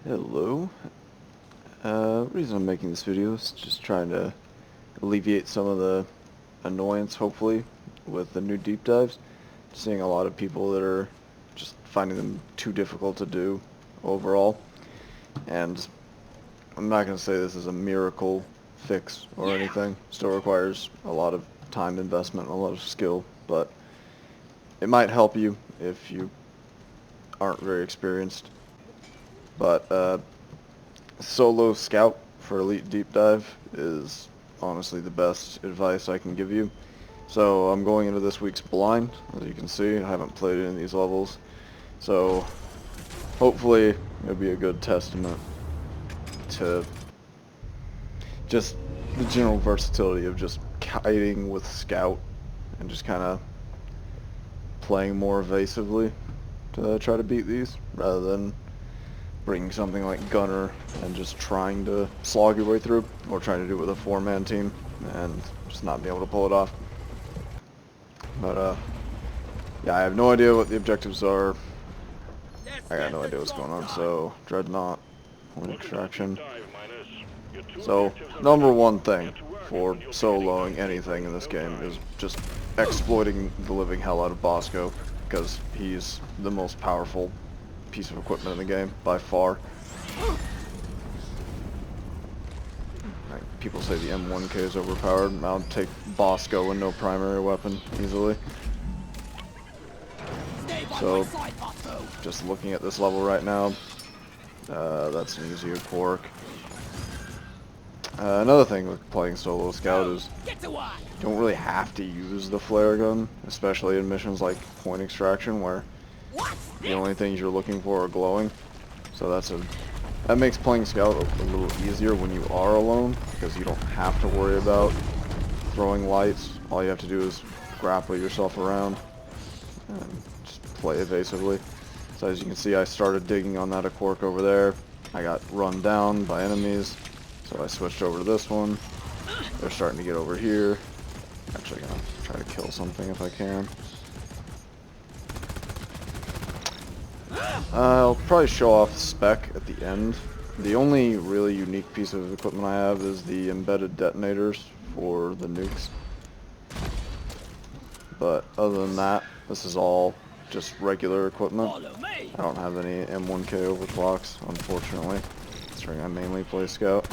Hello. Reason I'm making this video is just trying to alleviate some of the annoyance, hopefully, with the new deep dives. Seeing a lot of people that are just finding them too difficult to do overall. And I'm not going to say this is a miracle fix or anything. Still requires a lot of time investment and a lot of skill, but it might help you if you aren't very experienced. But solo scout for elite deep dive is honestly the best advice I can give you. So I'm going into this week's blind. As you can see, I haven't played any of these levels, so hopefully it'll be a good testament to just the general versatility of just kiting with scout and just kind of playing more evasively to try to beat these rather than bringing something like gunner and just trying to slog your way through, or trying to do it with a four-man team and just not be able to pull it off. But yeah, I have no idea what the objectives are. I got no idea what's going on. So dreadnought, point extraction. So number one thing for soloing anything in this game is just exploiting the living hell out of Bosco, because he's the most powerful piece of equipment in the game by far. Like, people say the M1K is overpowered. I'll take Bosco and no primary weapon easily. So just looking at this level right now, that's an easier quark. Another thing with playing solo scout is you don't really have to use the flare gun, especially in missions like point extraction, where the only things you're looking for are glowing. So that makes playing scout a little easier when you are alone, because you don't have to worry about throwing lights. All you have to do is grapple yourself around and just play evasively. So as you can see, I started digging on that quark over there. I got run down by enemies, so I switched over to this one. They're starting to get over here. Actually gonna try to kill something if I can. I'll probably show off Spec at the end. The only really unique piece of equipment I have is the embedded detonators for the nukes. But other than that, this is all just regular equipment. I don't have any M1K overclocks, unfortunately, considering I mainly play scout.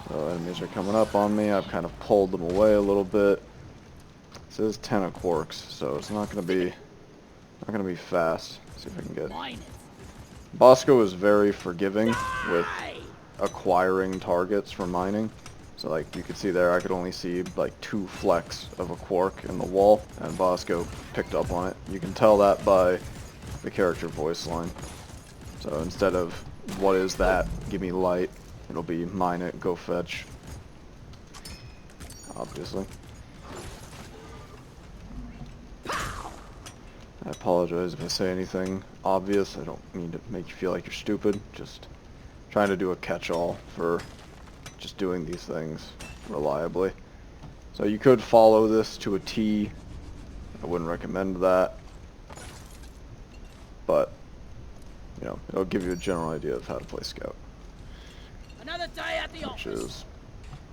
So enemies are coming up on me. I've kind of pulled them away a little bit. This is 10 quarks, so it's not gonna be fast. Let's see if I can get. Bosco is very forgiving with acquiring targets for mining. So like you could see there, I could only see like 2 flecks of a quark in the wall, and Bosco picked up on it. You can tell that by the character voice line. So instead of "what is that? Give me light," it'll be "mine it, go fetch." Obviously. I apologize if I say anything obvious. I don't mean to make you feel like you're stupid. Just trying to do a catch-all for just doing these things reliably. So you could follow this to a T. I wouldn't recommend that. But, you know, it'll give you a general idea of how to play Scout. Another day at the which is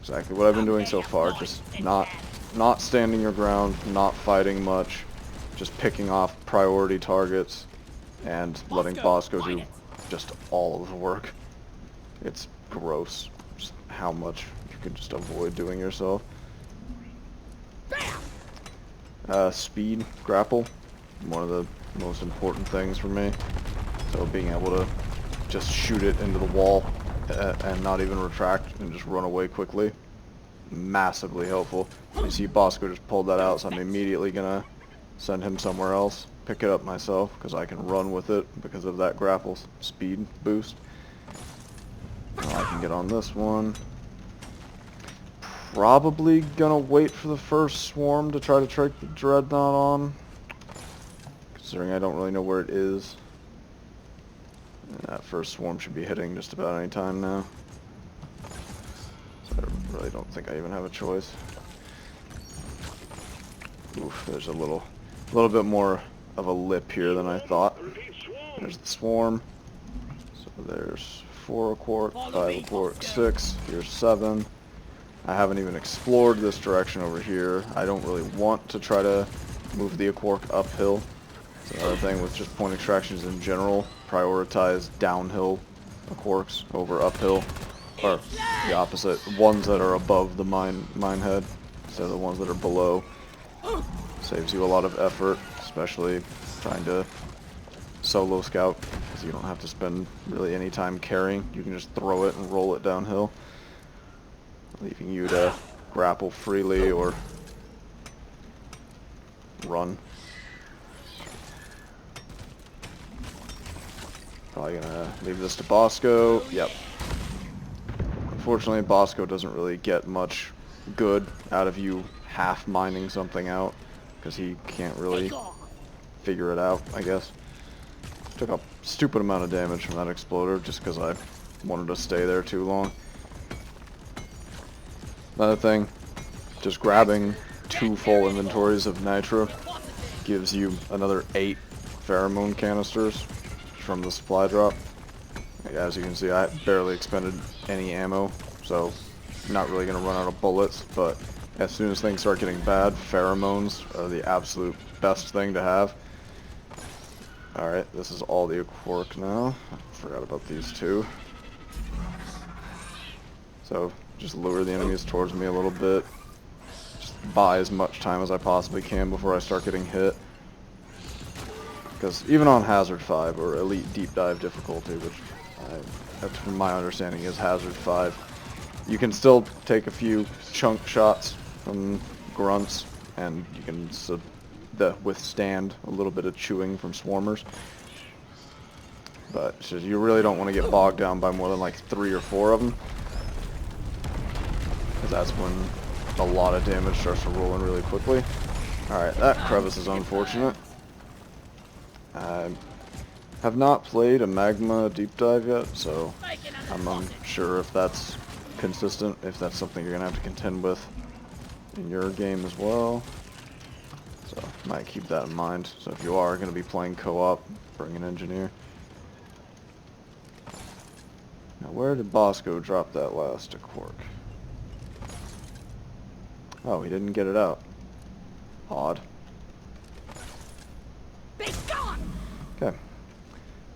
exactly what I've been doing so far. Just not standing your ground, not fighting much. Just picking off priority targets and letting Bosco do just all of the work. It's gross just how much you can just avoid doing yourself. Speed, grapple, one of the most important things for me. So being able to just shoot it into the wall and not even retract and just run away quickly, massively helpful. You see Bosco just pulled that out, so I'm immediately gonna send him somewhere else, pick it up myself, because I can run with it because of that grapple speed boost. Now I can get on this one. Probably gonna wait for the first swarm to try to trick the dreadnought on, considering I don't really know where it is. And that first swarm should be hitting just about any time now. So I really don't think I even have a choice. Oof, there's a little bit more of a lip here than I thought. There's the swarm. So there's 4 a quark, 5 a quark, 6. Here's 7. I haven't even explored this direction over here. I don't really want to try to move the quark uphill. It's another thing with just point extractions in general. Prioritize downhill quarks over uphill. Or the opposite. Ones that are above the mine head instead of the ones that are below. Saves you a lot of effort, especially trying to solo scout, because you don't have to spend really any time carrying. You can just throw it and roll it downhill, leaving you to grapple freely or run. Probably gonna leave this to Bosco. Yep. Unfortunately, Bosco doesn't really get much good out of you half mining something out, because he can't really figure it out, I guess. Took a stupid amount of damage from that exploder just because I wanted to stay there too long. Another thing, just grabbing 2 full inventories of nitro gives you another 8 pheromone canisters from the supply drop. As you can see, I barely expended any ammo, so I'm not really going to run out of bullets, but as soon as things start getting bad, pheromones are the absolute best thing to have. Alright, this is all the quark now. I forgot about these 2. So, just lure the enemies towards me a little bit. Just buy as much time as I possibly can before I start getting hit. Because even on Hazard 5, or Elite Deep Dive difficulty, which from my understanding is Hazard 5, you can still take a few chunk shots from grunts, and you can withstand a little bit of chewing from swarmers. But so you really don't want to get bogged down by more than like 3 or 4 of them, because that's when a lot of damage starts to roll in really quickly. Alright, that crevice is unfortunate. I have not played a magma deep dive yet, so I'm unsure if that's consistent, if that's something you're going to have to contend with in your game as well. So, might keep that in mind. So if you are going to be playing co-op, bring an engineer. Now where did Bosco drop that last quark? Oh, he didn't get it out. Odd. Okay.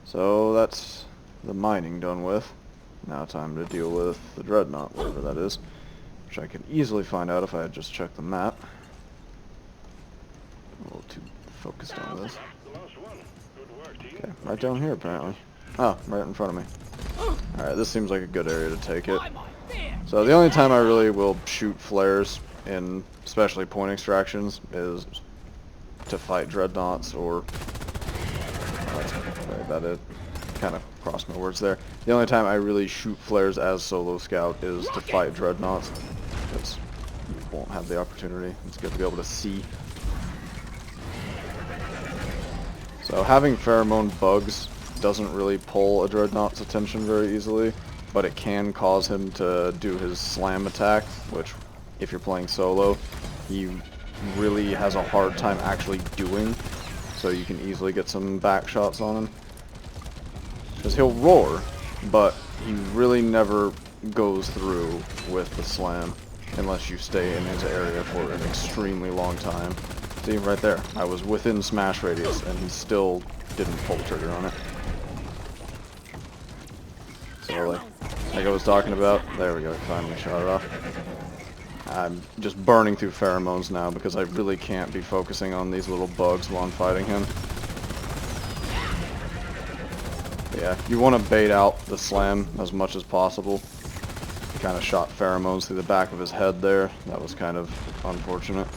So that's the mining done with. Now time to deal with the dreadnought, whatever that is. Which I could easily find out if I had just checked the map. A little too focused on this. Okay, right down here apparently. Oh, right in front of me. Alright, this seems like a good area to take it. So the only time I really will shoot flares in especially point extractions is to fight dreadnoughts or... sorry about it. Kind of crossed my words there. The only time I really shoot flares as solo scout is to fight dreadnoughts. Because you won't have the opportunity. It's good to be able to see. So having pheromone bugs doesn't really pull a dreadnought's attention very easily, but it can cause him to do his slam attack, which if you're playing solo, he really has a hard time actually doing, so you can easily get some back shots on him. Because he'll roar, but he really never goes through with the slam unless you stay in his area for an extremely long time. See, right there, I was within smash radius and he still didn't pull the trigger on it. So like I was talking about, there we go, finally shot it off. I'm just burning through pheromones now because I really can't be focusing on these little bugs while I'm fighting him. But yeah, you want to bait out the slam as much as possible. He kind of shot pheromones through the back of his head there. That was kind of unfortunate.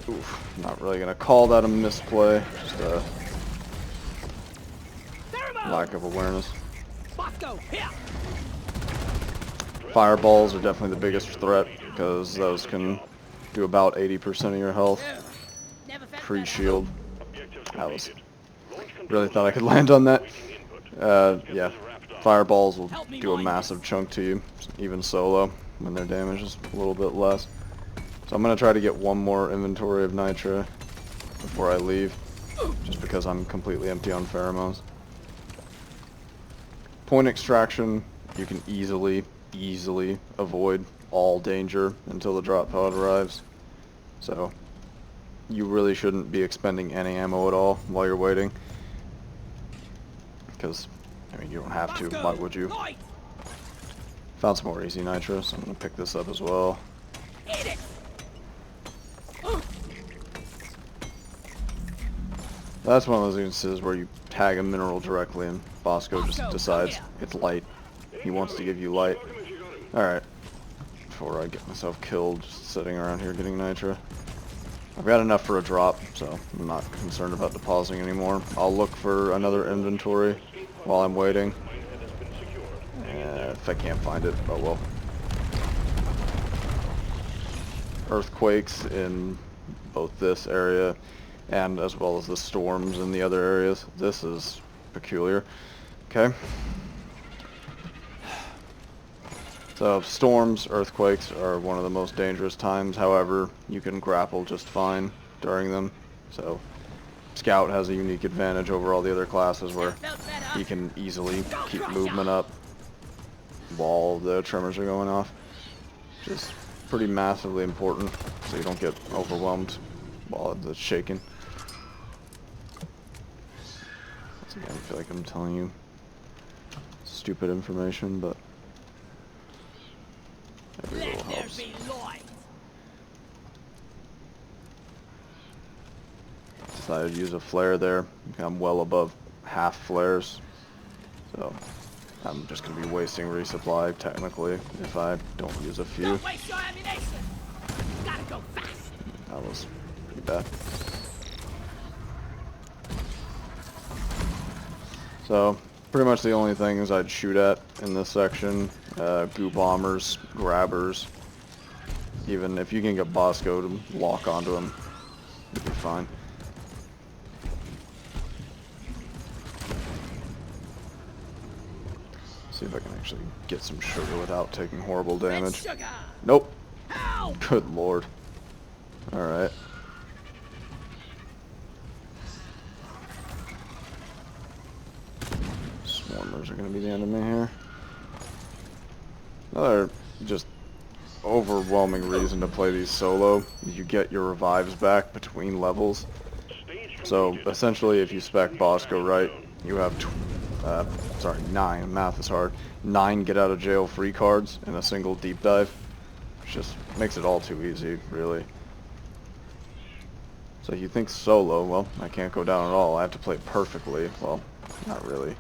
Oof, not really going to call that a misplay, just a lack of awareness. Fireballs are definitely the biggest threat because those can do about 80% of your health. Pre-shield. I really thought I could land on that. Yeah, fireballs will do a massive chunk to you, even solo, when their damage is a little bit less. So I'm going to try to get one more inventory of nitra. before I leave, just because I'm completely empty on pheromones. Point extraction, you can easily avoid all danger until the drop pod arrives. So, you really shouldn't be expending any ammo at all while you're waiting. Because, I mean, you don't have to, why would you? Found some more easy nitro, so I'm going to pick this up as well. That's one of those instances where you tag a mineral directly and Bosco just decides it's light. He wants to give you light. Alright. Before I get myself killed just sitting around here getting nitro. I've got enough for a drop, so I'm not concerned about depositing anymore. I'll look for another inventory while I'm waiting. If I can't find it, oh well. Earthquakes in both this area and as well as the storms in the other areas. This is peculiar. Okay. So storms, earthquakes are one of the most dangerous times. However, you can grapple just fine during them. So Scout has a unique advantage over all the other classes where he can easily keep movement up while the tremors are going off. Which is pretty massively important so you don't get overwhelmed while it's shaking. Once again, I feel like I'm telling you stupid information, but every little helps. Decided to use a flare there. I'm well above half flares, so I'm just going to be wasting resupply technically if I don't use a few. Don't waste your ammunition. Gotta go fast. That was pretty bad. So pretty much the only things I'd shoot at in this section, goo bombers, grabbers. Even if you can get Bosco to lock onto him, you'll be fine. See if I can actually get some sugar without taking horrible damage. Nope. Good lord. Alright. Swarmers are going to be the enemy here. Another just overwhelming reason to play these solo is you get your revives back between levels. So essentially if you spec Bosco right, you have 9, math is hard, 9 get out of jail free cards in a single deep dive. Which just makes it all too easy, really. So you think solo, well, I can't go down at all, I have to play perfectly. Well, not really.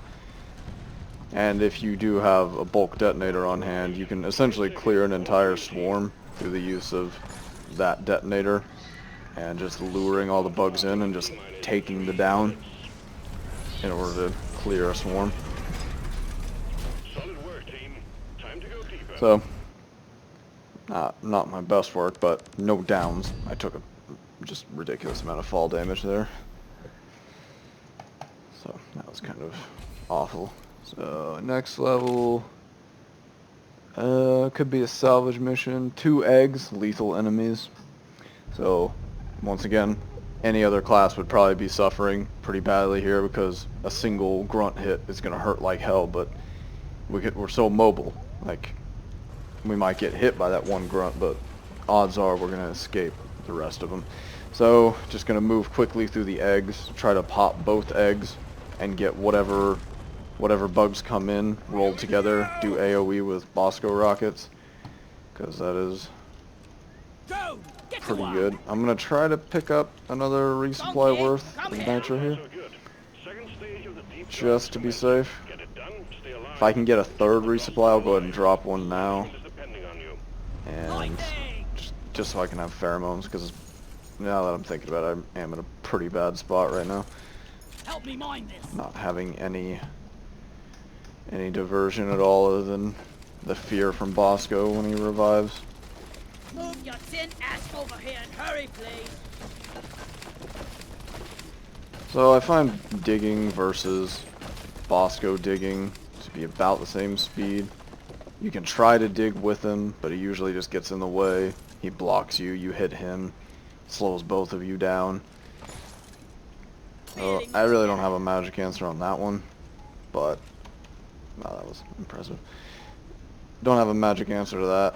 And if you do have a bulk detonator on hand, you can essentially clear an entire swarm through the use of that detonator and just luring all the bugs in and just taking the down in order to clear a swarm. So, not my best work, but no downs. I took a just ridiculous amount of fall damage there. So, that was kind of awful. So, next level, could be a salvage mission. 2 eggs, lethal enemies. So, once again, any other class would probably be suffering pretty badly here because a single grunt hit is going to hurt like hell, but we're so mobile. Like, we might get hit by that one grunt, but odds are we're going to escape the rest of them. So, just going to move quickly through the eggs, try to pop both eggs, and get whatever bugs come in, rolled together, do AoE with Bosco rockets, because that is pretty good. I'm going to try to pick up another resupply worth of nitro here, just to be safe. If I can get a third resupply, I'll go ahead and drop one now, and just so I can have pheromones, because now that I'm thinking about it, I am in a pretty bad spot right now. Help me mine this. Not having any diversion at all other than the fear from Bosco when he revives. Move your tin ass over here and hurry, please. So I find digging versus Bosco digging to be about the same speed. You can try to dig with him, but he usually just gets in the way. He blocks you, you hit him, slows both of you down. Oh, I really don't have a magic answer on that one, but wow, that was impressive. Don't have a magic answer to that,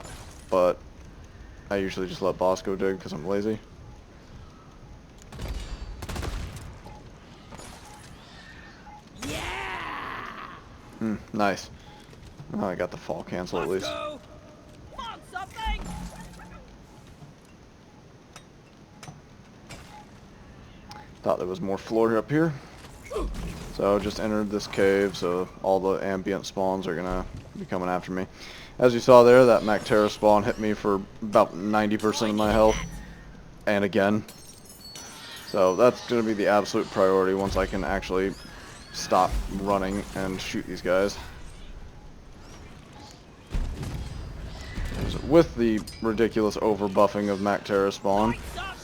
but I usually just let Bosco dig because I'm lazy. Yeah! Nice. Oh, I got the fall cancel at least. Bosco! Want something? Thought there was more floor up here. So just entered this cave, so all the ambient spawns are gonna be coming after me. As you saw there, that Mactera spawn hit me for about 90% of my health. And again. So that's gonna be the absolute priority once I can actually stop running and shoot these guys. With the ridiculous overbuffing of Mactera spawn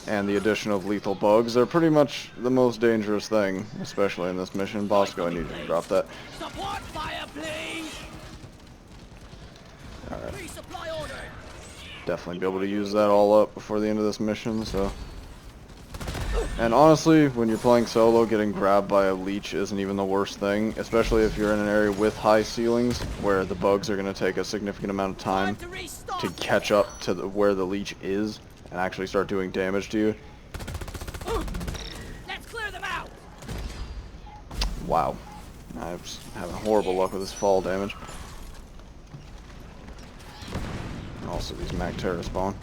and the addition of lethal bugs, they're pretty much the most dangerous thing, especially in this mission. Bosco, I need you to drop that. Support fire, please! Alright. Resupply order! Definitely be able to use that all up before the end of this mission, so. And honestly, when you're playing solo, getting grabbed by a leech isn't even the worst thing, especially if you're in an area with high ceilings, where the bugs are going to take a significant amount of time to catch up to where the leech is, and actually start doing damage to you. Let's clear them out! Wow. I'm having horrible luck with this fall damage. And also these Mactera spawn.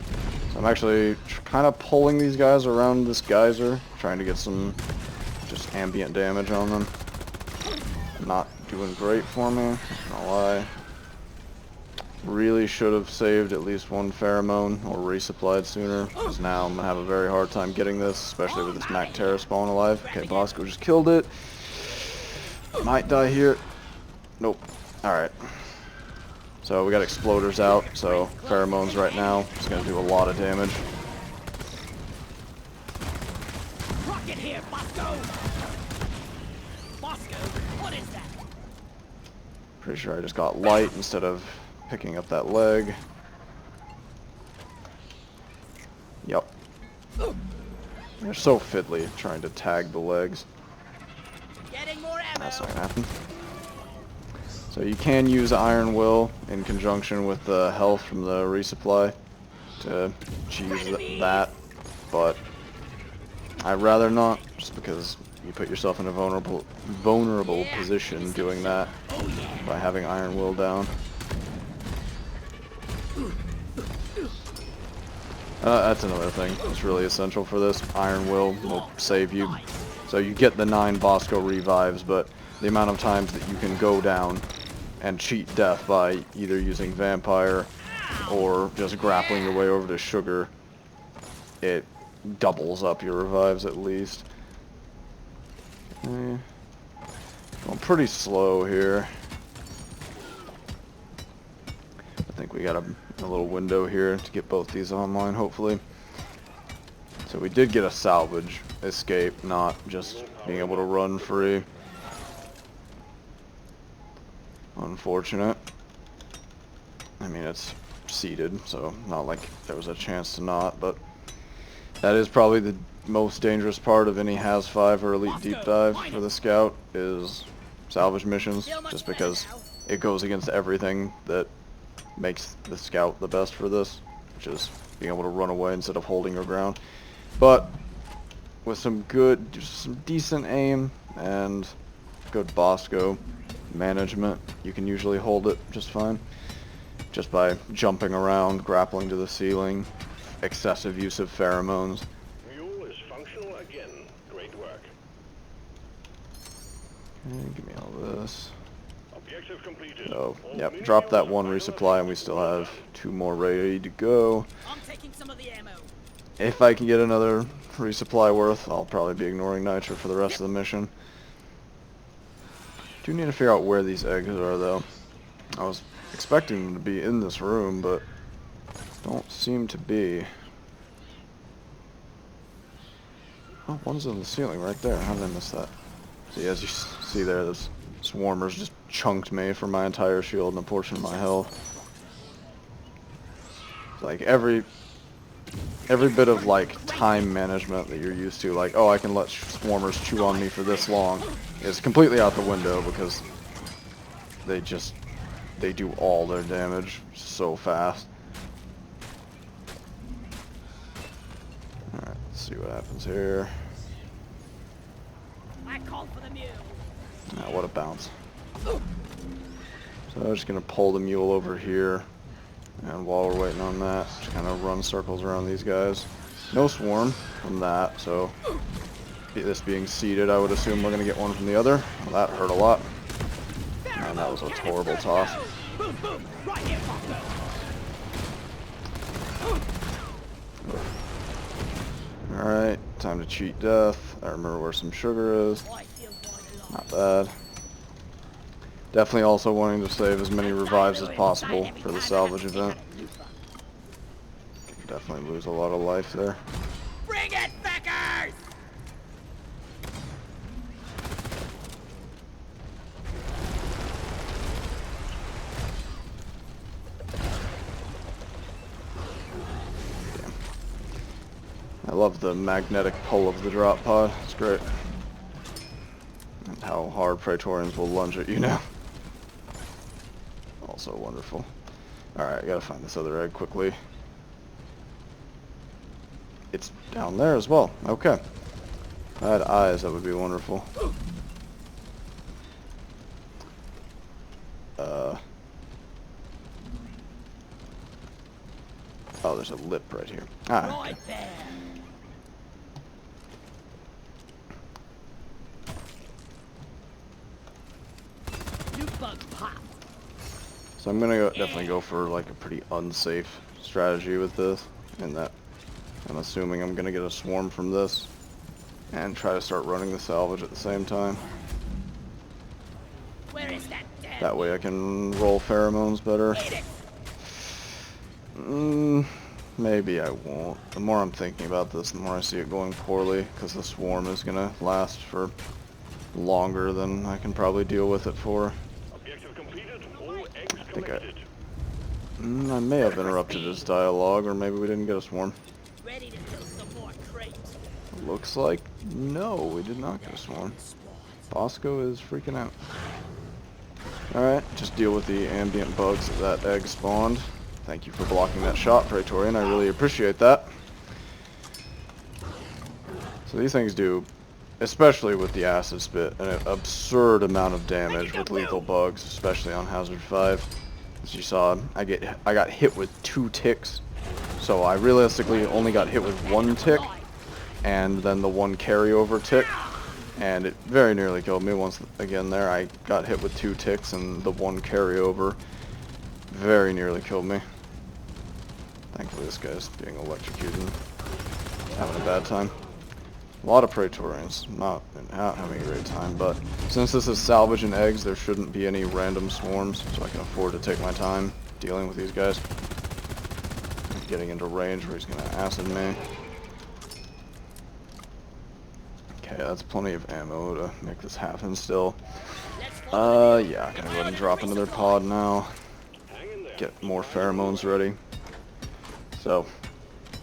So I'm actually kind of pulling these guys around this geyser, trying to get some just ambient damage on them. Not doing great for me, not gonna lie. Really should have saved at least one pheromone or resupplied sooner, because now I'm gonna have a very hard time getting this, especially with this Mactera spawn alive. Okay, Bosco just killed it. Might die here. Nope. Alright. So we got exploders out, so pheromones right now is going to do a lot of damage. Rocket here, Bosco! Bosco, what is that? Pretty sure I just got light instead of picking up that leg. Yep. They're so fiddly trying to tag the legs. Getting more ammo. That's not going to happen. So you can use Iron Will in conjunction with the health from the resupply to achieve that, but I'd rather not, just because you put yourself in a vulnerable position doing that by having Iron Will down. That's another thing that's really essential for this. Iron Will save you. So you get the 9 Bosco revives, but the amount of times that you can go down and cheat death by either using Vampire or just grappling your way over to Sugar, it doubles up your revives at least. Going pretty slow here. I think we got a little window here to get both these online, hopefully. So we did get a salvage escape, not just being able to run free. Unfortunate. I mean, it's seated, so not like there was a chance to not, but that is probably the most dangerous part of any Has 5 or Elite Deep Dive for the Scout, is salvage missions, just because it goes against everything that makes the Scout the best for this, which is being able to run away instead of holding your ground. But with some decent aim and good Bosco management, you can usually hold it just fine. Just by jumping around, grappling to the ceiling, excessive use of pheromones. Mule is functional again. Great work. Okay, give me all this. Objective completed. Oh, yep, drop that one resupply and we still have 2 more ready to go. I'm taking some of the ammo. If I can get another resupply worth, I'll probably be ignoring Nitro for the rest of the mission. Do need to figure out where these eggs are, though. I was expecting them to be in this room, but don't seem to be. Oh, one's on the ceiling right there. How did I miss that? See, as you see there, those swarmers just chunked me for my entire shield and a portion of my health. It's like every every bit of like time management that you're used to, like, oh, I can let swarmers chew on me for this long, is completely out the window because they do all their damage so fast. Alright, let's see what happens here. I called for the mule. Ah, what a bounce. So I'm just gonna pull the mule over here, and while we're waiting on that, just kind of run circles around these guys. No swarm from that, so this being seated, I would assume we're gonna get one from the other. Well, that hurt a lot. Man, that was a horrible toss. Boom, boom, right here, Alright, time to cheat death. I remember where some sugar is. Not bad. Definitely also wanting to save as many revives as possible for the salvage event. Definitely lose a lot of life there. Bring it, Beckers! I love the magnetic pull of the drop pod. It's great. And how hard Praetorians will lunge at you now. Also wonderful. Alright, I gotta find this other egg quickly. It's down there as well. Okay. If I had eyes, that would be wonderful. Oh, there's a lip right here. Ah. Right there. You bug pop. So I'm gonna definitely go for like a pretty unsafe strategy with this, in that I'm assuming I'm gonna get a swarm from this and try to start running the salvage at the same time. Where is that damn? That way I can roll pheromones better. Eat it. Maybe I won't. The more I'm thinking about this, the more I see it going poorly, because the swarm is gonna last for longer than I can probably deal with it for. Objective completed. All eggs collected. I may have interrupted his dialogue, or maybe we didn't get a swarm. Ready to kill some more crates. Looks like no, we did not get a swarm. Bosco is freaking out. Alright, just deal with the ambient bugs that egg spawned. Thank you for blocking that shot, Praetorian. I really appreciate that. So these things do, especially with the acid spit, an absurd amount of damage with lethal bugs, especially on Hazard 5. As you saw, I got hit with 2 ticks. So I realistically only got hit with 1 tick, and then the 1 carryover tick. And it very nearly killed me once again there. I got hit with 2 ticks, and the 1 carryover very nearly killed me. Thankfully this guy's being electrocuted. Having a bad time. A lot of Praetorians. Not having a great time, but since this is salvage and eggs, there shouldn't be any random swarms, so I can afford to take my time dealing with these guys. Getting into range where he's going to acid me. Okay, that's plenty of ammo to make this happen still. Yeah, I'm gonna go ahead and drop into their pod now. Get more pheromones ready. So,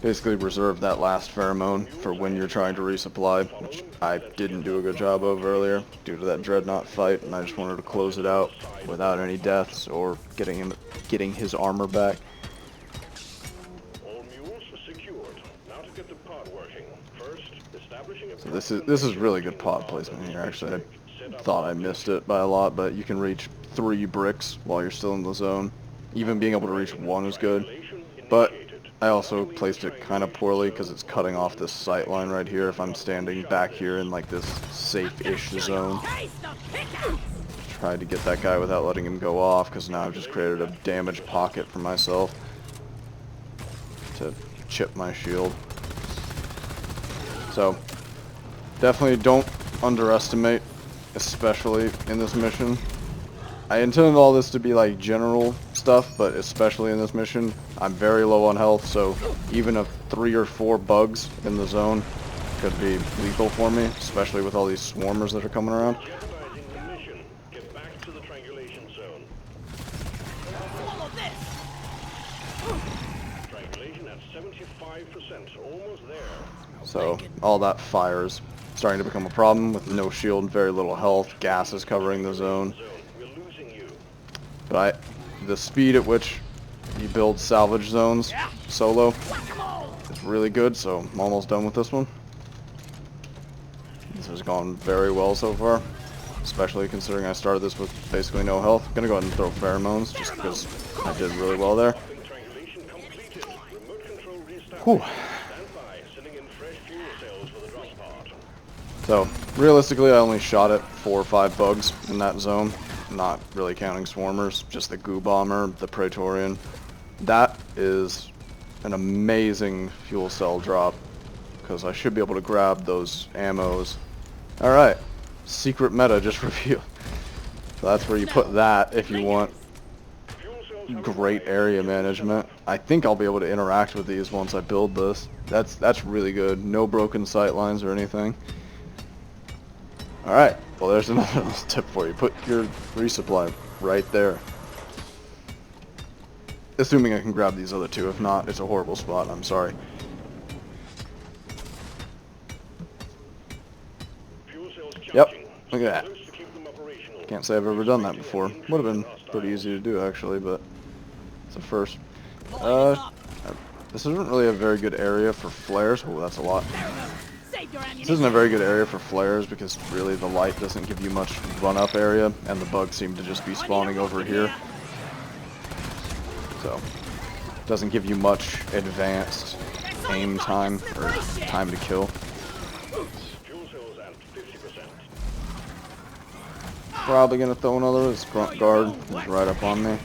basically reserve that last pheromone for when you're trying to resupply, which I didn't do a good job of earlier due to that Dreadnought fight, and I just wanted to close it out without any deaths or getting his armor back. All mules secured. Now to get the pod working. First, establishing a So this is really good pod placement here. Actually, I thought I missed it by a lot, but you can reach 3 bricks while you're still in the zone. Even being able to reach 1 is good, but I also placed it kind of poorly because it's cutting off this sight line right here if I'm standing back here in like this safe-ish zone. Tried to get that guy without letting him go off because now I've just created a damage pocket for myself to chip my shield. So, definitely don't underestimate, especially in this mission. I intended all this to be like general stuff, but especially in this mission, I'm very low on health, so even if 3 or 4 bugs in the zone could be lethal for me, especially with all these swarmers that are coming around. jeopardizing the mission. Get back to the triangulation zone. Follow this. Triangulation at 75%. So all that fire is starting to become a problem with no shield and very little health. Gas is covering the zone. But the speed at which you build salvage zones solo is really good, so I'm almost done with this one. This has gone very well so far, especially considering I started this with basically no health. I'm gonna go ahead and throw pheromones just because I did really well there. Whew. So, realistically, I only shot at 4 or 5 bugs in that zone, not really counting swarmers, just the goo bomber, the Praetorian. That is an amazing fuel cell drop, because I should be able to grab those ammos. Alright, secret meta just revealed. So that's where you put that if you want great area management. I think I'll be able to interact with these once I build this. That's really good. No broken sight lines or anything. Alright, well there's another tip for you. Put your resupply right there. Assuming I can grab these other two. If not, it's a horrible spot. I'm sorry. Yep, look at that. Can't say I've ever done that before. Would have been pretty easy to do actually, but it's a first. This isn't really a very good area for flares. Oh, that's a lot. This isn't a very good area for flares because really the light doesn't give you much run-up area, and the bugs seem to just be spawning over here. So, it doesn't give you much advanced aim time or time to kill. Probably gonna throw another. This grunt guard is right up on me.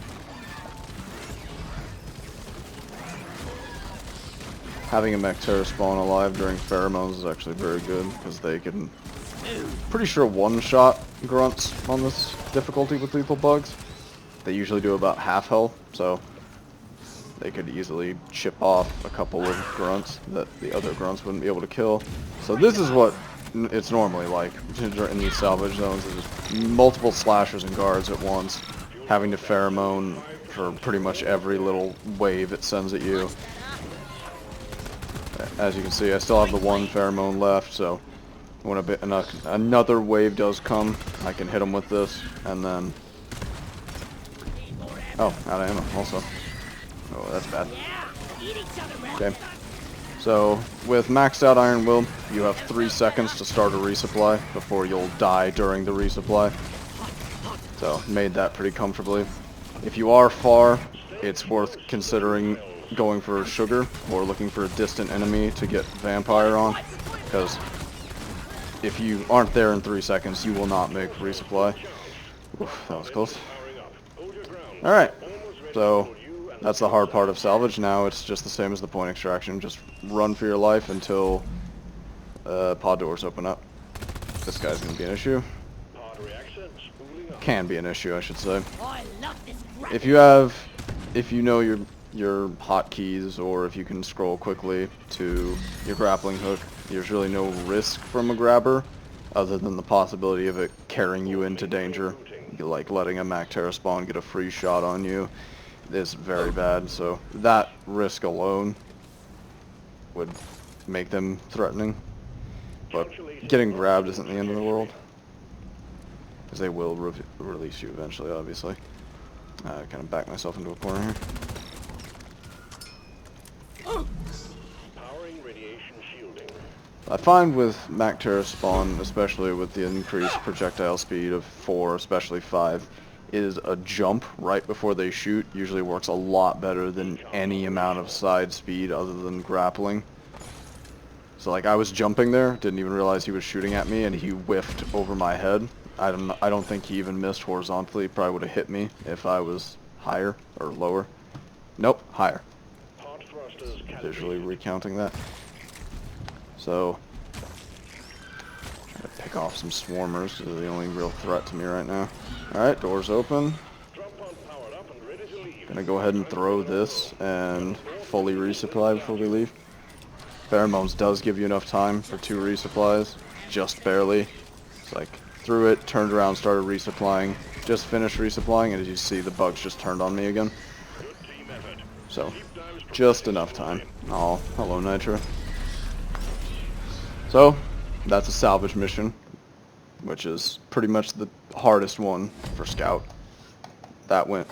Having a Mactera spawn alive during pheromones is actually very good because they can, pretty sure, one-shot grunts on this difficulty with lethal bugs. They usually do about half health, so they could easily chip off a couple of grunts that the other grunts wouldn't be able to kill. So this is what it's normally like in these salvage zones. There's multiple slashers and guards at once, having to pheromone for pretty much every little wave it sends at you. As you can see, I still have the one pheromone left, so when another wave does come, I can hit them with this, and then... Oh, out of ammo also. Oh, that's bad. Okay. So, with maxed out Iron Will, you have 3 seconds to start a resupply before you'll die during the resupply. So, made that pretty comfortably. If you are far, it's worth considering going for sugar or looking for a distant enemy to get vampire on, because if you aren't there in 3 seconds, you will not make resupply. Oof, that was close. Alright, so that's the hard part of salvage. Now it's just the same as the point extraction. Just run for your life until pod doors open up. This guy's going to be an issue. Can be an issue, I should say. If you know your hotkeys, or if you can scroll quickly to your grappling hook, there's really no risk from a grabber other than the possibility of it carrying you into danger. Like letting a Mactera spawn get a free shot on you is very bad, so that risk alone would make them threatening. But getting grabbed isn't the end of the world, because they will release you eventually, obviously. I kind of back myself into a corner here. I find with Mactera spawn, especially with the increased projectile speed of 4, especially 5, is a jump right before they shoot usually works a lot better than any amount of side speed other than grappling. So like I was jumping there, didn't even realize he was shooting at me, and he whiffed over my head. I don't think he even missed horizontally. Probably would have hit me if I was higher or lower. Nope, higher. Visually recounting that. So, trying to pick off some swarmers because they're the only real threat to me right now. Alright, doors open. Gonna go ahead and throw this and fully resupply before we leave. Pheromones does give you enough time for 2 resupplies, just barely. It's like, threw it, turned around, started resupplying, just finished resupplying, and as you see, the bugs just turned on me again. So, just enough time. Oh, hello Nitro. So, that's a salvage mission, which is pretty much the hardest one for Scout. That went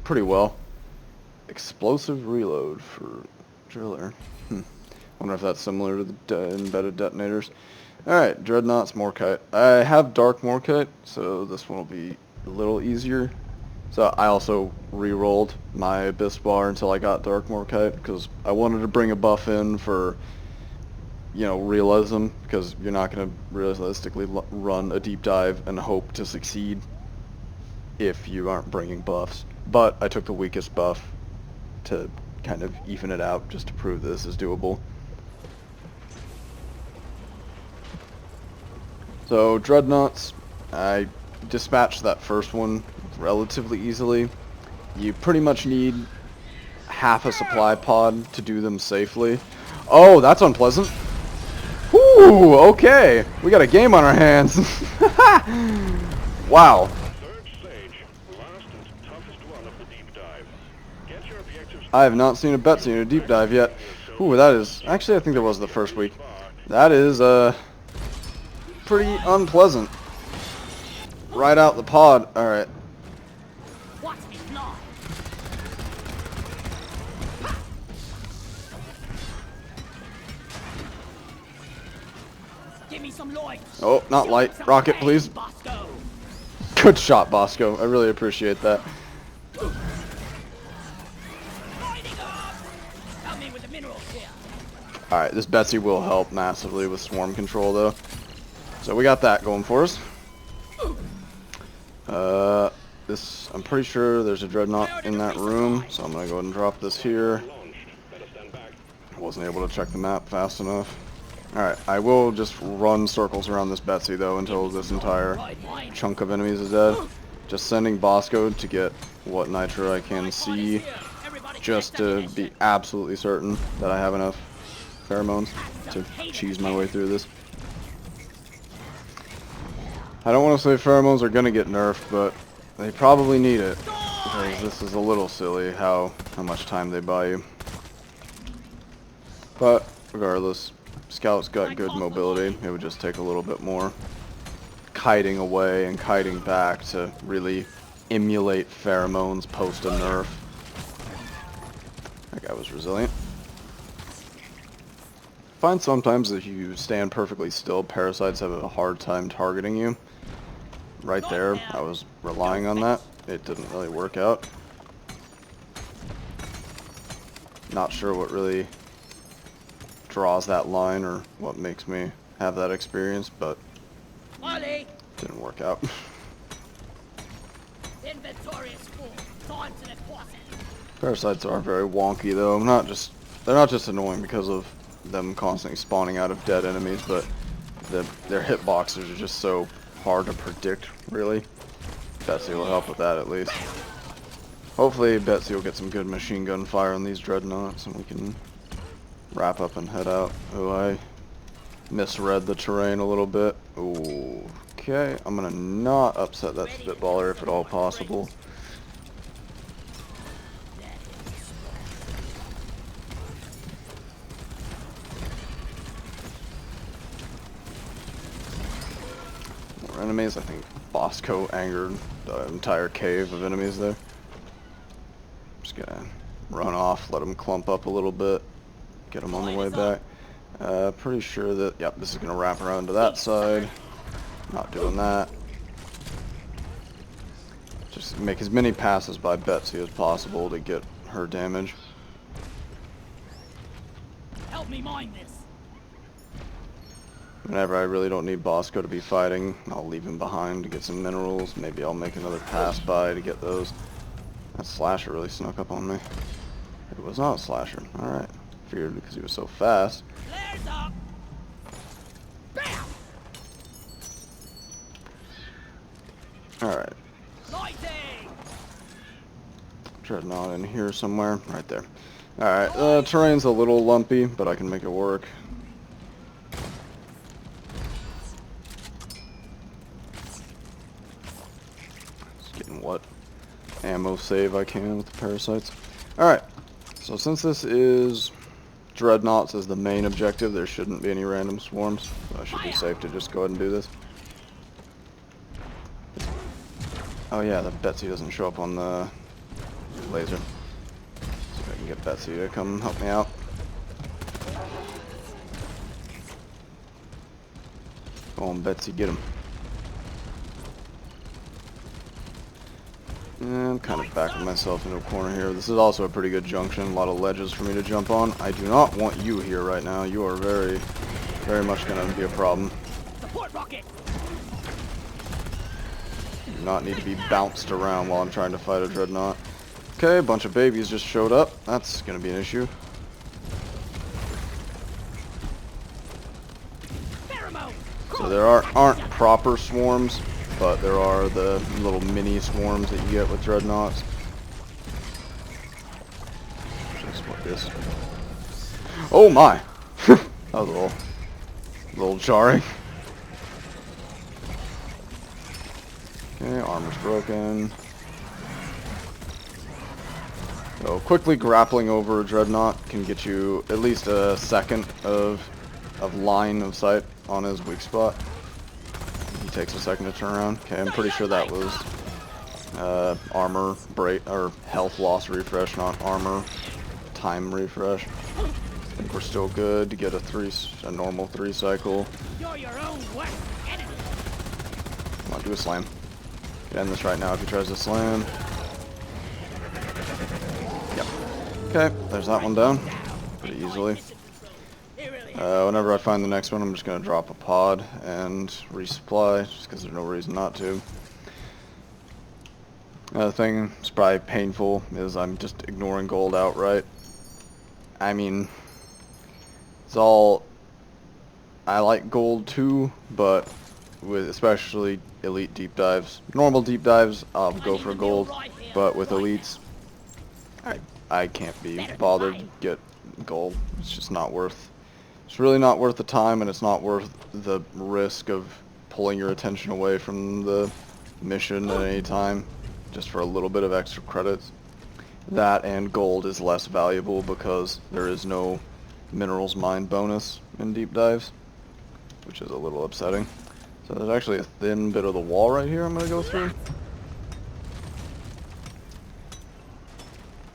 pretty well. Explosive reload for driller. Wonder if that's similar to the embedded detonators. Alright, Dreadnoughts, Morkite. I have Dark Morkite, so this one will be a little easier. So I also re-rolled my Abyss Bar until I got Dark Morkite, because I wanted to bring a buff in for, you know, realism, because you're not going to realistically run a deep dive and hope to succeed if you aren't bringing buffs. But I took the weakest buff to kind of even it out, just to prove this is doable. So Dreadnoughts, I dispatched that first one relatively easily. You pretty much need half a supply pod to do them safely. Oh, that's unpleasant. Whoo, okay. We got a game on our hands. Wow. Third stage, last and toughest one of the deep dive. Get your objectives. I have not seen a Betsy in a deep dive yet. Ooh, that is... Actually, I think that was the first week. That is, pretty unpleasant. Right out the pod. Alright. Watch me fly. Give me some light. Oh, not light. Rocket, please. Bosco. Good shot, Bosco. I really appreciate that. Lighting up. Come in with the minerals here. Alright, this Betsy will help massively with swarm control, though. So we got that going for us. I'm pretty sure there's a Dreadnought in that room, so I'm going to go ahead and drop this here. I wasn't able to check the map fast enough. Alright, I will just run circles around this Betsy, though, until this entire chunk of enemies is dead. Just sending Bosco to get what nitro I can see, just to be absolutely certain that I have enough pheromones to cheese my way through this. I don't want to say pheromones are going to get nerfed, but they probably need it, because this is a little silly how much time they buy you. But regardless, Scout's got good mobility. It would just take a little bit more kiting away and kiting back to really emulate pheromones post a nerf. That guy was resilient. I find sometimes if you stand perfectly still, parasites have a hard time targeting you. Right there, I was relying on that. It didn't really work out. Not sure what really draws that line or what makes me have that experience, but didn't work out. Inventory is full. Time to deposit. Parasites are very wonky, though. They're not just annoying because of them constantly spawning out of dead enemies, but their hitboxes are just so hard to predict, really. Betsy will help with that, at least. Hopefully Betsy will get some good machine gun fire on these Dreadnoughts and we can wrap up and head out. Oh, I misread the terrain a little bit. Ooh, okay, I'm gonna not upset that Spitballer if at all possible. More enemies. I think Bosco angered the entire cave of enemies there. Just gonna run off, let them clump up a little bit, get them on the way back. Pretty sure that, yep, this is gonna wrap around to that side. Not doing that. Just make as many passes by Betsy as possible to get her damage. Help me mine this. Whenever I really don't need Bosco to be fighting, I'll leave him behind to get some minerals. Maybe I'll make another pass by to get those. That slasher really snuck up on me. It was not a slasher. Alright. Feared because he was so fast. Flares up. Bam. Alright. Lighting. Dreadnought in here somewhere. Right there. Alright. Terrain's a little lumpy, but I can make it work. Just getting what ammo save I can with the parasites. Alright. So since this is dreadnoughts as the main objective, there shouldn't be any random swarms. So I should be safe to just go ahead and do this. Oh yeah, the Betsy doesn't show up on the laser. See if I can get Betsy to come help me out. Go on, Betsy, get him. And I'm kind of backing myself into a corner here. This is also a pretty good junction. A lot of ledges for me to jump on. I do not want you here right now. You are very, very much going to be a problem. Support rocket. Do not need to be bounced around while I'm trying to fight a dreadnought. Okay, a bunch of babies just showed up. That's going to be an issue. So there aren't proper swarms, but there are the little mini swarms that you get with dreadnoughts. Just like this. Oh my! That was a little jarring. Okay, armor's broken. So quickly grappling over a dreadnought can get you at least a second of line of sight on his weak spot. He takes a second to turn around. Okay, I'm pretty sure that was armor break or health loss refresh, not armor time refresh. I think we're still good to get a normal 3 cycle. You're your own worst enemy. Come on, do a slam. Could end this right now if he tries to slam. Yep. Okay, there's that one down pretty easily. Whenever I find the next one, I'm just going to drop a pod and resupply, just because there's no reason not to. Another thing that's probably painful is I'm just ignoring gold outright. I mean, it's all... I like gold too, but with especially elite deep dives. Normal deep dives, I'll go for gold, but with elites, I can't be bothered to get gold. It's just not worth... It's really not worth the time, and it's not worth the risk of pulling your attention away from the mission at any time, just for a little bit of extra credits. That and gold is less valuable because there is no minerals mine bonus in deep dives, which is a little upsetting. So there's actually a thin bit of the wall right here I'm going to go through.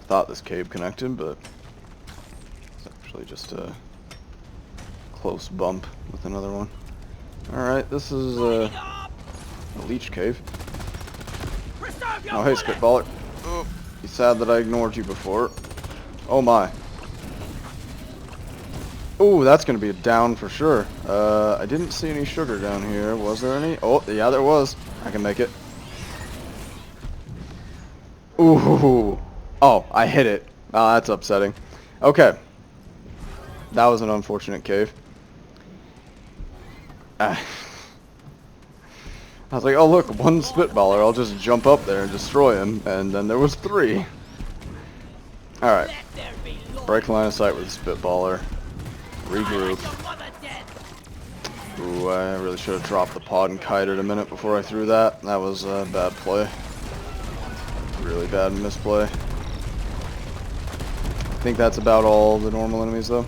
Thought this cave connected, but it's actually just a close bump with another one. Alright, this is a Leach Cave. Oh hey Spitballer. Oh, he's sad that I ignored you before. Oh my. Ooh, that's gonna be a down for sure. I didn't see any sugar down here. Was there any? Oh, yeah, there was. I can make it. Ooh. Oh, I hit it. Oh, that's upsetting. Okay. That was an unfortunate cave. I was like, oh look, one Spitballer, I'll just jump up there and destroy him, and then there was 3. Alright. Break line of sight with the Spitballer. Regroup. Ooh, I really should have dropped the pod and kited a minute before I threw that. That was a bad play. Really bad misplay. I think that's about all the normal enemies though.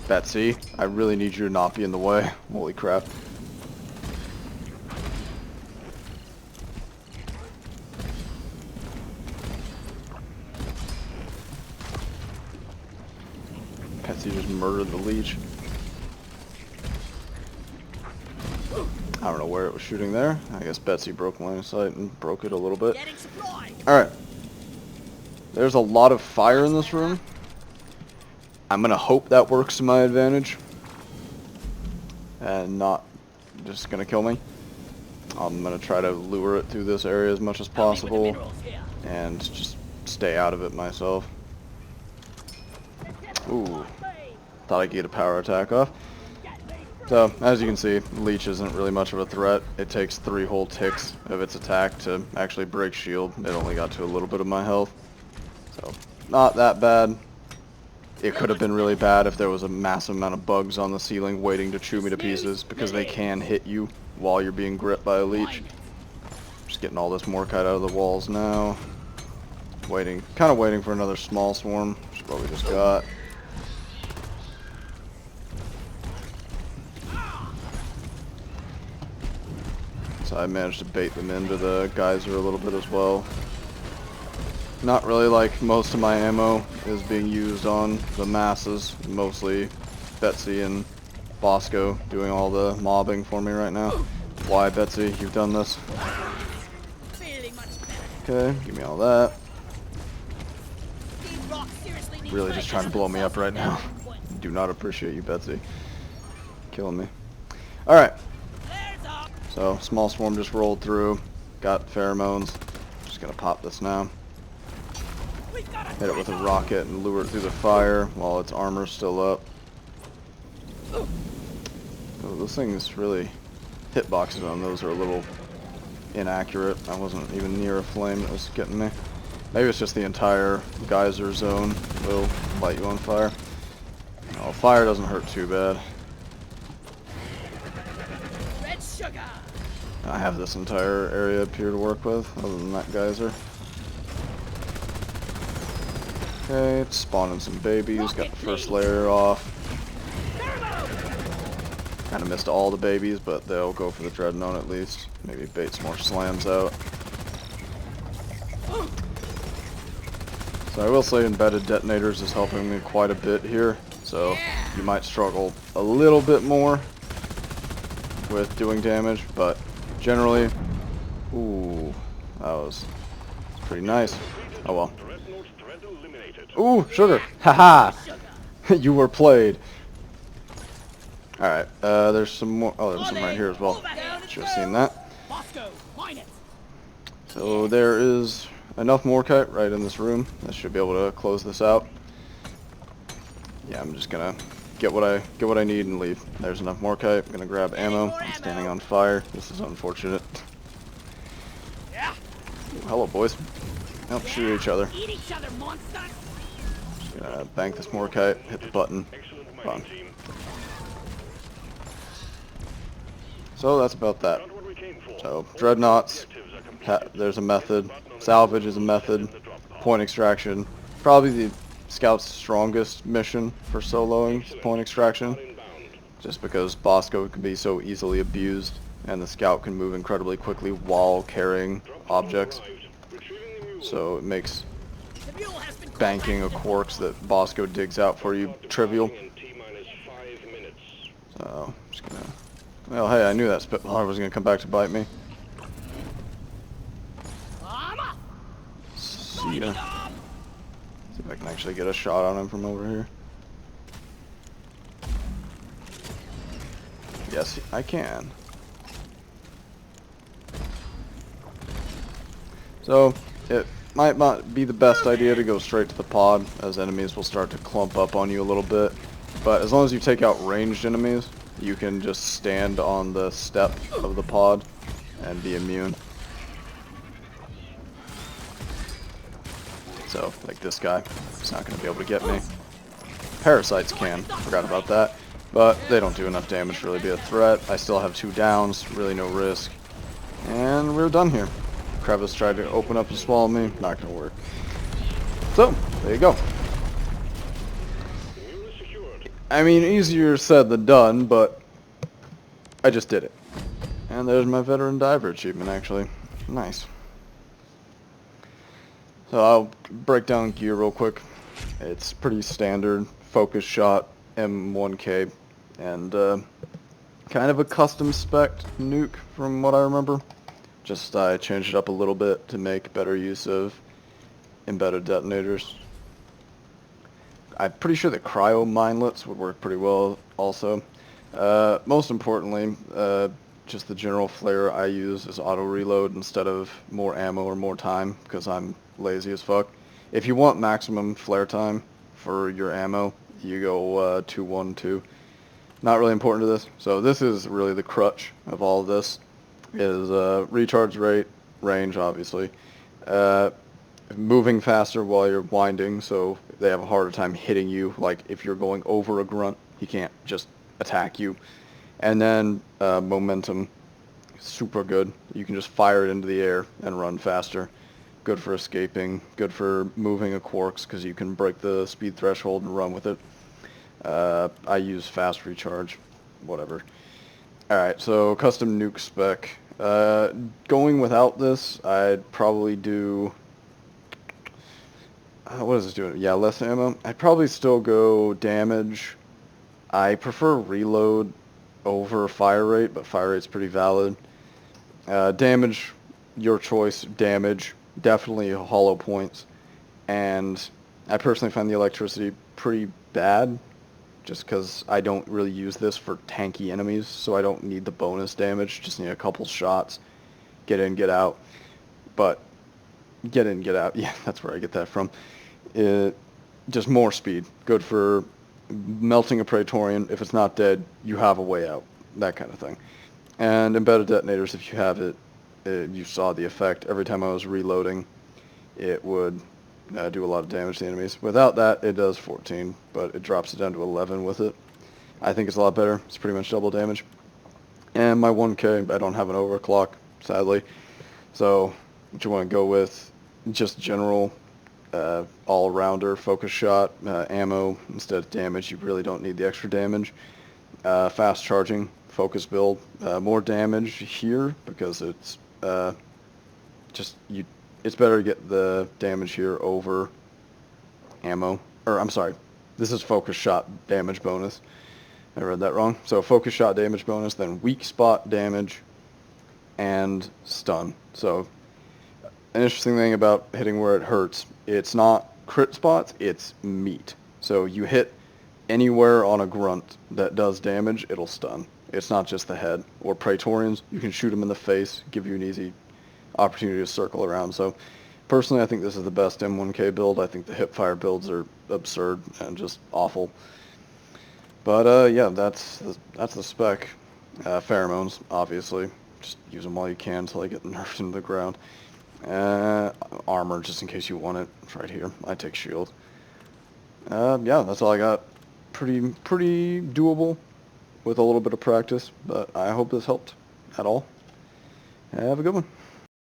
Betsy, I really need you to not be in the way. Holy crap. Betsy just murdered the leech. I don't know where it was shooting there. I guess Betsy broke line of sight and broke it a little bit. Alright. There's a lot of fire in this room. I'm gonna hope that works to my advantage. And not just gonna kill me. I'm gonna try to lure it through this area as much as possible. And just stay out of it myself. Ooh. Thought I could get a power attack off. So, as you can see, Leech isn't really much of a threat. It takes 3 whole ticks of its attack to actually break shield. It only got to a little bit of my health. So, not that bad. It could have been really bad if there was a massive amount of bugs on the ceiling waiting to chew me to pieces, because they can hit you while you're being gripped by a leech. Just getting all this Morkite out of the walls now. Kind of waiting for another small swarm, which is what we just got. So I managed to bait them into the geyser a little bit as well. Not really like most of my ammo is being used on the masses. Mostly Betsy and Bosco doing all the mobbing for me right now. Why, Betsy? You've done this? Feeling much better. Okay, give me all that. These rocks seriously need Really just trying to blow me up right now. Point. Do not appreciate you, Betsy. Killing me. Alright, Flares up. so small swarm just rolled through. Got pheromones. Just gonna pop this now. We've got a Hit it with a rocket and lure it through the fire while its armor's still up. Oh, those things really... hitboxes on those are a little inaccurate. I wasn't even near a flame that was getting me. Maybe it's just the entire geyser zone will light you on fire. Oh, fire doesn't hurt too bad. red sugar. I have this entire area up here to work with, other than that geyser. Okay, it's spawning some babies. Got the first layer off. Kind of missed all the babies, but they'll go for the Dreadnought at least. Maybe bait some more slams out. So I will say embedded detonators is helping me quite a bit here. So you might struggle a little bit more with doing damage, but generally, ooh, that was pretty nice. Oh well. Ooh, sugar! Haha! You were played. Alright, there's some more. Oh, there's some right here as well. Should have seen that. Bosco, mine it. So there is enough Morkite right in this room. I should be able to close this out. Yeah, I'm just gonna get what I need and leave. There's enough Morkite. I'm gonna grab ammo. I'm standing on fire. This is unfortunate. Yeah. Ooh, hello, boys. Don't shoot each other. Eat each other, monster. Just gonna bank this Morkite. Hit the button. Fun. So that's about that. So Dreadnoughts, there's a method. Salvage is a method. Point extraction, probably the Scout's strongest mission for soloing is point extraction. Just because Bosco can be so easily abused, and the Scout can move incredibly quickly while carrying objects. So it makes banking a quarks that Bosco digs out for you trivial. So just gonna. Well, hey, I knew that Spitfire was going to come back to bite me. See ya. See if I can actually get a shot on him from over here. Yes, I can. So, it might not be the best idea to go straight to the pod, as enemies will start to clump up on you a little bit. But as long as you take out ranged enemies, you can just stand on the step of the pod and be immune. So, like this guy, he's not going to be able to get me. Parasites can, forgot about that. But they don't do enough damage to really be a threat. I still have 2 downs, really no risk. And we're done here. Crevice tried to open up and swallow me, not going to work. So, there you go. I mean, easier said than done, but I just did it. And there's my Veteran Diver achievement, actually. Nice. So I'll break down gear real quick. It's pretty standard. Focus shot, M1K, and kind of a custom spec nuke from what I remember. Just I changed it up a little bit to make better use of embedded detonators. I'm pretty sure the cryo minelets would work pretty well also. Most importantly, just the general flare I use is auto reload instead of more ammo or more time because I'm lazy as fuck. If you want maximum flare time for your ammo, you go 2-1-2. Not really important to this. So this is really the crutch of all of this. Is recharge rate, range obviously. Moving faster while you're winding, so they have a harder time hitting you. Like if you're going over a grunt, he can't just attack you. And then momentum, super good. You can just fire it into the air and run faster. Good for escaping. Good for moving a quarks because you can break the speed threshold and run with it. I use fast recharge. Whatever. Alright, so custom nuke spec. Going without this, I'd probably do... what is this doing? Yeah, less ammo. I'd probably still go damage. I prefer reload over fire rate, but fire rate's pretty valid. Damage, your choice. Damage, definitely hollow points. And I personally find the electricity pretty bad, just because I don't really use this for tanky enemies, so I don't need the bonus damage, just need a couple shots. Get in, get out. But, get in, get out, yeah, that's where I get that from. Just more speed. Good for melting a Praetorian. If it's not dead, you have a way out. That kind of thing. And embedded detonators, if you have it, you saw the effect. Every time I was reloading, it would do a lot of damage to the enemies. Without that, it does 14, but it drops it down to 11 with it. I think it's a lot better. It's pretty much double damage. And my 1K, I don't have an overclock, sadly. So, what you want to go with, just general all-rounder focus shot, ammo instead of damage. You really don't need the extra damage. Fast charging, focus build, more damage here because it's it's better to get the damage here over ammo. Or I'm sorry, this is focus shot damage bonus. I read that wrong. So focus shot damage bonus, then weak spot damage, and stun. So an interesting thing about hitting where it hurts, it's not crit spots, it's meat. So you hit anywhere on a grunt that does damage, it'll stun. It's not just the head. Or Praetorians, you can shoot them in the face, give you an easy opportunity to circle around. So personally, I think this is the best M1K build. I think the hipfire builds are absurd and just awful. But yeah, that's the spec. Pheromones, obviously. Just use them while you can until they get nerfed into the ground. Armor, just in case you want it. It's right here. I take shield. Yeah, that's all I got. Pretty doable with a little bit of practice, but I hope this helped at all. Have a good one.